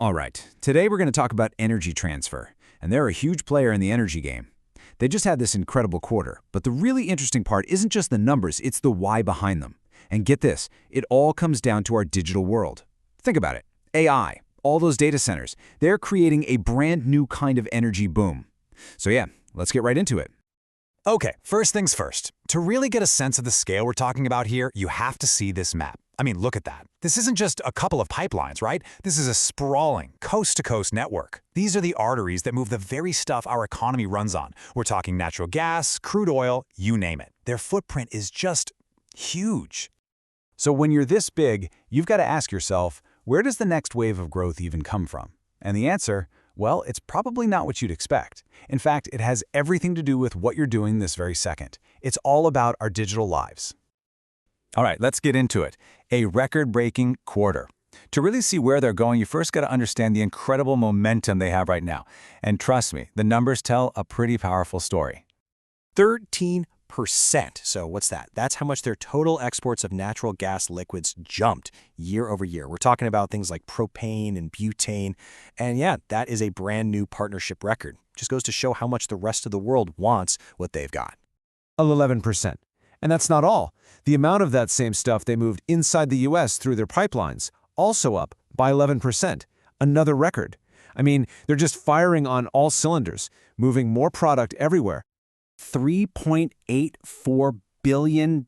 All right, today we're going to talk about energy transfer, and they're a huge player in the energy game. They just had this incredible quarter, but the really interesting part isn't just the numbers, it's the why behind them. And get this, it all comes down to our digital world. Think about it. AI, all those data centers, they're creating a brand new kind of energy boom. So yeah, let's get right into it. Okay, first things first. To really get a sense of the scale we're talking about here, you have to see this map. I mean, look at that. This isn't just a couple of pipelines, right? This is a sprawling, coast-to-coast network. These are the arteries that move the very stuff our economy runs on. We're talking natural gas, crude oil, you name it. Their footprint is just huge. So when you're this big, you've got to ask yourself, where does the next wave of growth even come from? And the answer, well, it's probably not what you'd expect. In fact, it has everything to do with what you're doing this very second. It's all about our digital lives. All right, let's get into it. A record-breaking quarter. To really see where they're going, you first got to understand the incredible momentum they have right now. And trust me, the numbers tell a pretty powerful story. 13%. So what's that? That's how much their total exports of natural gas liquids jumped year over year. We're talking about things like propane and butane. And yeah, that is a brand new partnership record. Just goes to show how much the rest of the world wants what they've got. 11%. And that's not all. The amount of that same stuff they moved inside the U.S. through their pipelines, also up by 11%. Another record. I mean, they're just firing on all cylinders, moving more product everywhere. $3.84 billion.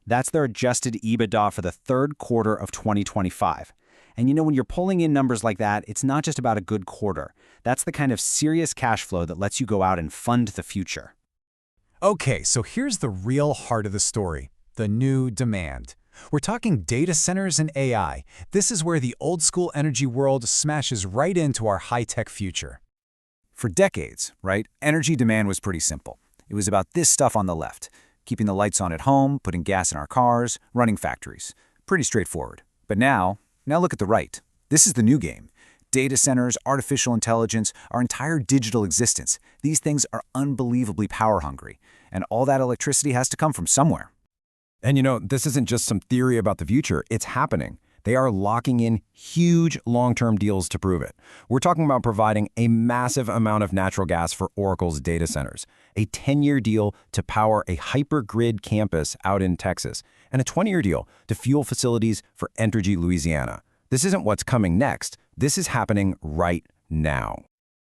That's their adjusted EBITDA for the third quarter of 2025. And you know, when you're pulling in numbers like that, it's not just about a good quarter. That's the kind of serious cash flow that lets you go out and fund the future. Okay, so here's the real heart of the story, the new demand. We're talking data centers and AI. This is where the old-school energy world smashes right into our high-tech future. For decades, right, energy demand was pretty simple. It was about this stuff on the left, keeping the lights on at home, putting gas in our cars, running factories. Pretty straightforward. But now look at the right. This is the new game. Data centers, artificial intelligence, our entire digital existence. These things are unbelievably power-hungry, and all that electricity has to come from somewhere. And you know, this isn't just some theory about the future, it's happening. They are locking in huge long-term deals to prove it. We're talking about providing a massive amount of natural gas for Oracle's data centers, a 10-year deal to power a hypergrid campus out in Texas, and a 20-year deal to fuel facilities for Entergy, Louisiana. This isn't what's coming next. This is happening right now.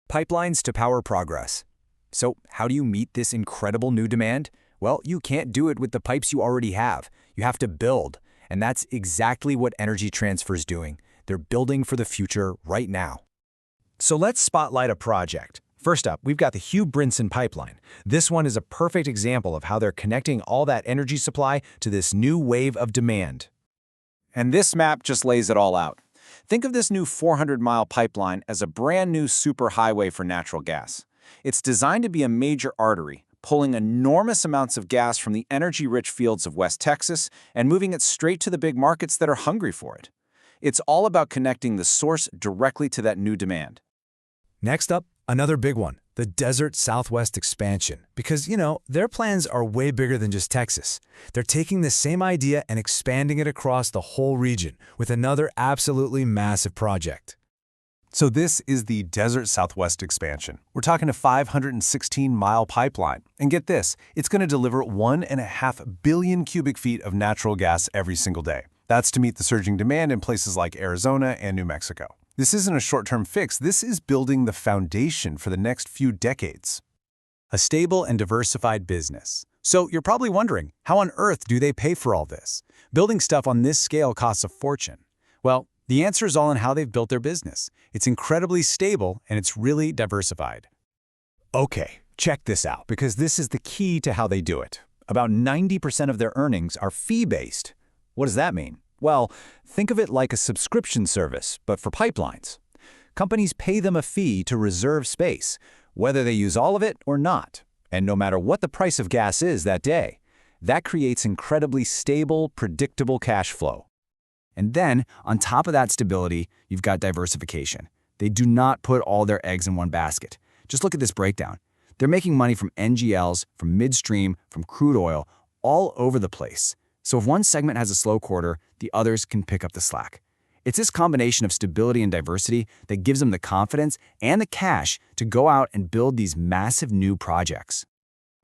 Pipelines to power progress. So how do you meet this incredible new demand? Well, you can't do it with the pipes you already have. You have to build. And that's exactly what Energy Transfer's doing. They're building for the future right now. So let's spotlight a project. First up, we've got the Hugh Brinson pipeline. This one is a perfect example of how they're connecting all that energy supply to this new wave of demand. And this map just lays it all out. Think of this new 400-mile pipeline as a brand new superhighway for natural gas. It's designed to be a major artery, pulling enormous amounts of gas from the energy-rich fields of West Texas and moving it straight to the big markets that are hungry for it. It's all about connecting the source directly to that new demand. Next up, another big one, the Desert Southwest expansion. Because, you know, their plans are way bigger than just Texas. They're taking the same idea and expanding it across the whole region with another absolutely massive project. So this is the Desert Southwest expansion. We're talking a 516-mile pipeline. And get this, it's going to deliver 1.5 billion cubic feet of natural gas every single day. That's to meet the surging demand in places like Arizona and New Mexico. This isn't a short-term fix. This is building the foundation for the next few decades. A stable and diversified business. So you're probably wondering, how on earth do they pay for all this? Building stuff on this scale costs a fortune. Well, the answer is all in how they've built their business. It's incredibly stable and it's really diversified. Okay, check this out, because this is the key to how they do it. About 90% of their earnings are fee-based. What does that mean? Well, think of it like a subscription service, but for pipelines. Companies pay them a fee to reserve space, whether they use all of it or not. And no matter what the price of gas is that day, that creates incredibly stable, predictable cash flow. And then, on top of that stability, you've got diversification. They do not put all their eggs in one basket. Just look at this breakdown. They're making money from NGLs, from midstream, from crude oil, all over the place. So if one segment has a slow quarter, the others can pick up the slack. It's this combination of stability and diversity that gives them the confidence and the cash to go out and build these massive new projects.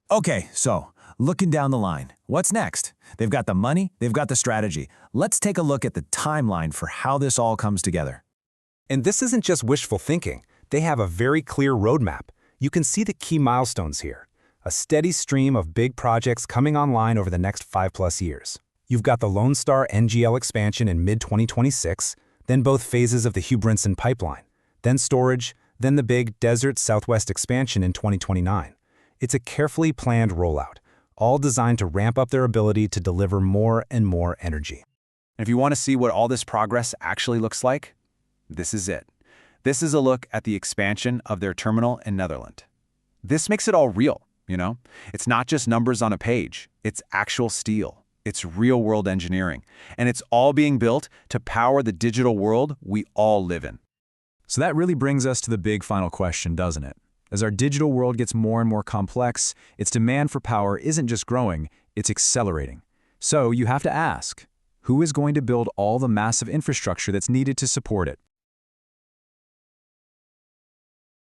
Okay, so looking down the line, what's next? They've got the money, they've got the strategy. Let's take a look at the timeline for how this all comes together. And this isn't just wishful thinking. They have a very clear roadmap. You can see the key milestones here. A steady stream of big projects coming online over the next 5+ years. You've got the Lone Star NGL expansion in mid-2026, then both phases of the Hugh Brinson pipeline, then storage, then the big Desert Southwest expansion in 2029. It's a carefully planned rollout, all designed to ramp up their ability to deliver more and more energy. And if you want to see what all this progress actually looks like, this is it. This is a look at the expansion of their terminal in Netherlands. This makes it all real, you know? It's not just numbers on a page, it's actual steel. It's real-world engineering, and it's all being built to power the digital world we all live in. So that really brings us to the big final question, doesn't it? As our digital world gets more and more complex, its demand for power isn't just growing, it's accelerating. So you have to ask, who is going to build all the massive infrastructure that's needed to support it?